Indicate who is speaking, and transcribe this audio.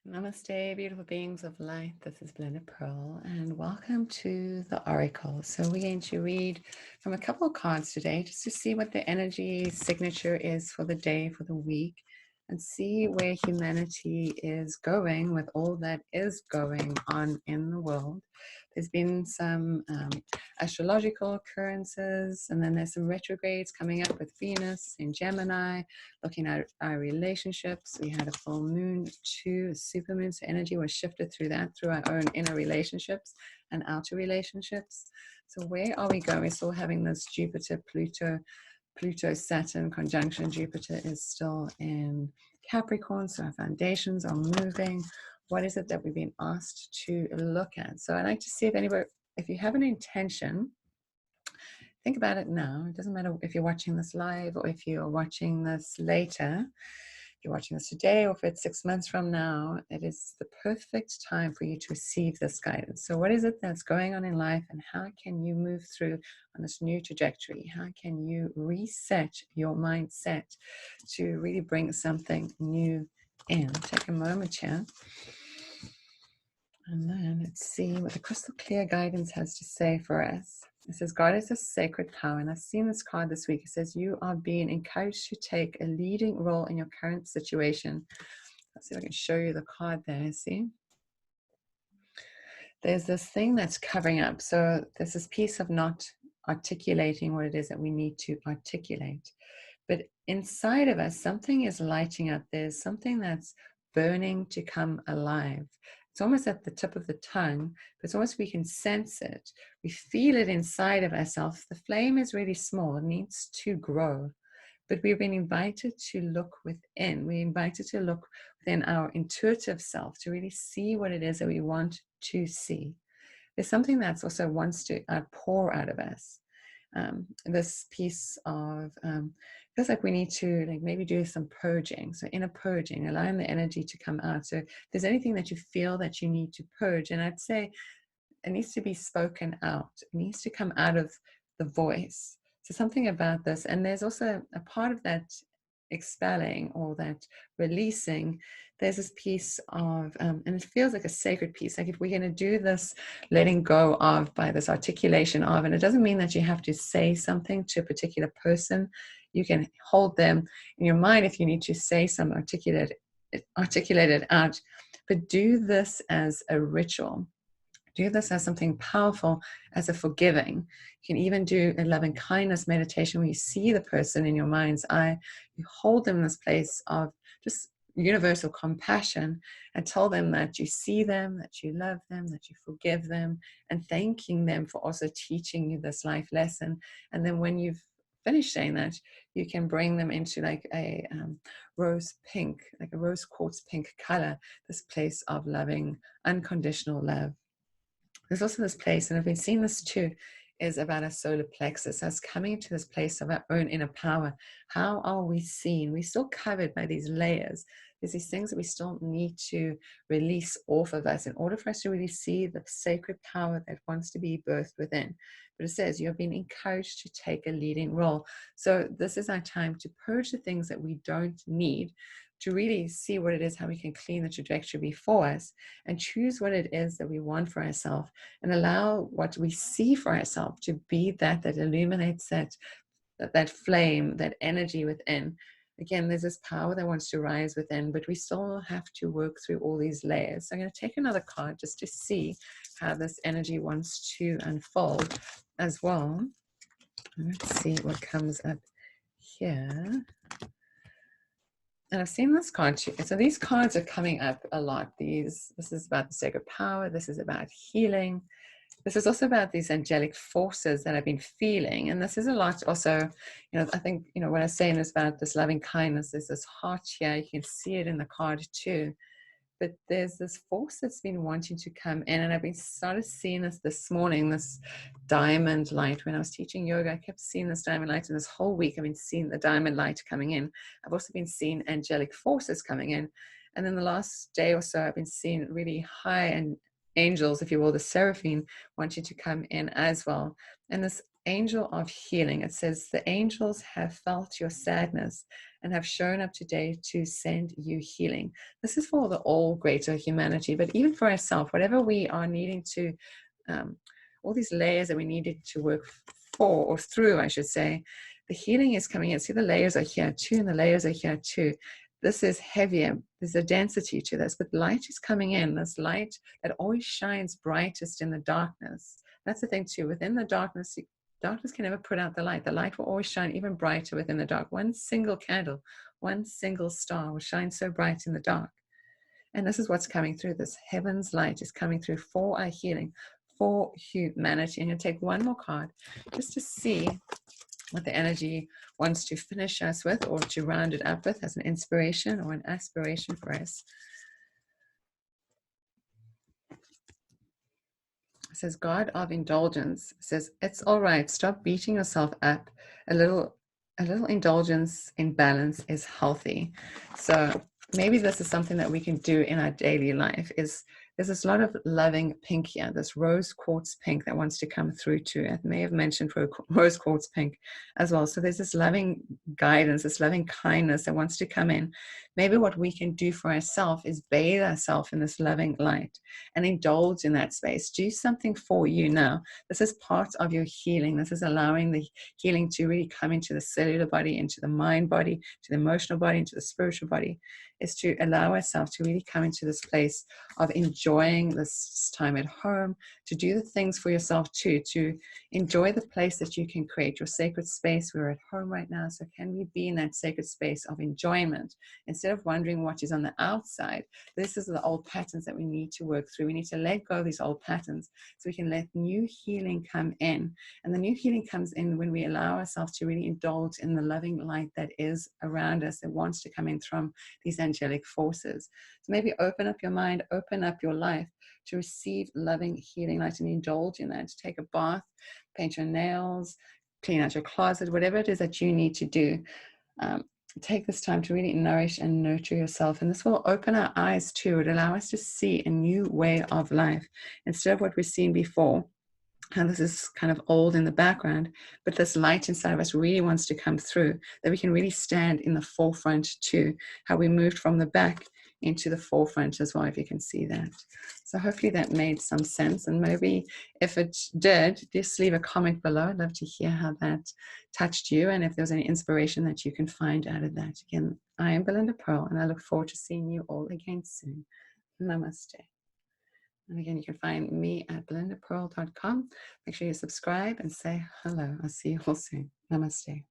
Speaker 1: Namaste, beautiful beings of light. This is Belinda Pearl, and welcome to the Oracle. So, we're going to read from a couple of cards today just to see what the energy signature is for the day, for the week, and see where humanity is going with all that is going on in the world. There's been some astrological occurrences, and then there's some retrogrades coming up with Venus in Gemini, looking at our relationships. We had a full moon, two super moons, so energy was shifted through that, through our own inner relationships and outer relationships. So where are we going? We're still having this Pluto Saturn conjunction. Jupiter is still in Capricorn, so our foundations are moving. What is it that we've been asked to look at? So I'd like to see if you have an intention, think about it now. It doesn't matter if you're watching this live or if you're watching this later. If you're watching this today or if it's 6 months from now, it is the perfect time for you to receive this guidance. So what is it that's going on in life, and how can you move through on this new trajectory? How can you reset your mindset to really bring something new in? Take a moment here. And then let's see what the crystal clear guidance has to say for us. It says, God is a sacred power. And I've seen this card this week. It says, you are being encouraged to take a leading role in your current situation. Let's see if I can show you the card there. See? There's this thing that's covering up. So there's this piece of not articulating what it is that we need to articulate. But inside of us, something is lighting up. There's something that's burning to come alive. It's almost at the tip of the tongue, but it's almost we can sense it. We feel it inside of ourselves. The flame is really small. It needs to grow. But we've been invited to look within. We're invited to look within our intuitive self to really see what it is that we want to see. There's something that's also wants to pour out of us. This piece of feels like we need to maybe do some purging. So inner purging, allowing the energy to come out. So if there's anything that you feel that you need to purge, and I'd say it needs to be spoken out. It needs to come out of the voice. So something about this, and there's also a part of that expelling or that releasing. There's this piece of, and it feels like a sacred piece. Like if we're going to do this letting go of by this articulation of, and it doesn't mean that you have to say something to a particular person. You can hold them in your mind if you need to say some articulate it out, but do this as a ritual. Do this as something powerful, as a forgiving. You can even do a loving kindness meditation where you see the person in your mind's eye. You hold them in this place of just universal compassion and tell them that you see them, that you love them, that you forgive them, and thanking them for also teaching you this life lesson. And then when you've finished saying that, you can bring them into like a rose pink, like a rose quartz pink color, this place of loving, unconditional love. There's also this place, and I've been seeing this too, is about our solar plexus, us coming to this place of our own inner power. How are we seen? We're still covered by these layers. There's these things that we still need to release off of us in order for us to really see the sacred power that wants to be birthed within. But it says you're being encouraged to take a leading role. So this is our time to purge the things that we don't need, to really see what it is, how we can clean the trajectory before us and choose what it is that we want for ourselves, and allow what we see for ourselves to be that illuminates that flame, that energy within. Again, there's this power that wants to rise within, but we still have to work through all these layers. So I'm going to take another card just to see how this energy wants to unfold as well. Let's see what comes up here. And I've seen this card too. So these cards are coming up a lot. This is about the sacred power. This is about healing. This is also about these angelic forces that I've been feeling. And this is a lot also, I think, what I was saying is about this loving kindness. There's this heart here. You can see it in the card too. But there's this force that's been wanting to come in. And I've been started seeing this morning, this diamond light. When I was teaching yoga, I kept seeing this diamond light. And this whole week, I've been seeing the diamond light coming in. I've also been seeing angelic forces coming in. And then the last day or so, I've been seeing really high and angels, if you will, the seraphim, wanting to come in as well. And this angel of healing. It says, the angels have felt your sadness and have shown up today to send you healing. This is for the all greater humanity, but even for ourselves, whatever we are needing to, all these layers that we needed to work for, or through, I should say, the healing is coming in. See, the layers are here too, and the layers are here too. This is heavier. There's a density to this, but light is coming in. This light that always shines brightest in the darkness. That's the thing too. Within the darkness, darkness can never put out the light. The light will always shine even brighter within the dark. One single candle, one single star will shine so bright in the dark. And this is what's coming through. This heaven's light is coming through for our healing, for humanity. And you'll take one more card just to see what the energy wants to finish us with, or to round it up with as an inspiration or an aspiration for us. It says, God of indulgence. It says, it's all right. Stop beating yourself up. A little indulgence in balance is healthy. So maybe this is something that we can do in our daily life. There's this lot of loving pink here, this rose quartz pink that wants to come through too. I may have mentioned rose quartz pink as well. So there's this loving guidance, this loving kindness that wants to come in. Maybe what we can do for ourselves is bathe ourselves in this loving light and indulge in that space. Do something for you now. This is part of your healing. This is allowing the healing to really come into the cellular body, into the mind body, to the emotional body, into the spiritual body, is to allow ourselves to really come into this place of enjoying this time at home, to do the things for yourself too, to enjoy the place that you can create, your sacred space. We're at home right now, so can we be in that sacred space of enjoyment instead of wondering what is on the outside? This is the old patterns that we need to work through. We need to let go of these old patterns so we can let new healing come in. And the new healing comes in when we allow ourselves to really indulge in the loving light that is around us, that wants to come in from these angelic forces. So maybe open up your mind, open up your life to receive loving healing light and indulge in that. Take a bath, paint your nails, clean out your closet, whatever it is that you need to do. Take this time to really nourish and nurture yourself. And this will open our eyes too. It allow us to see a new way of life instead of what we've seen before. And this is kind of old in the background, but this light inside of us really wants to come through, that we can really stand in the forefront too, how we moved from the back into the forefront as well, if you can see that. So hopefully that made some sense. And maybe if it did, just leave a comment below. I'd love to hear how that touched you, and if there's any inspiration that you can find out of that. Again, I am Belinda Pearl, and I look forward to seeing you all again soon. Namaste. And again, you can find me at belindapearl.com. Make sure you subscribe and say hello. I'll see you all soon. Namaste.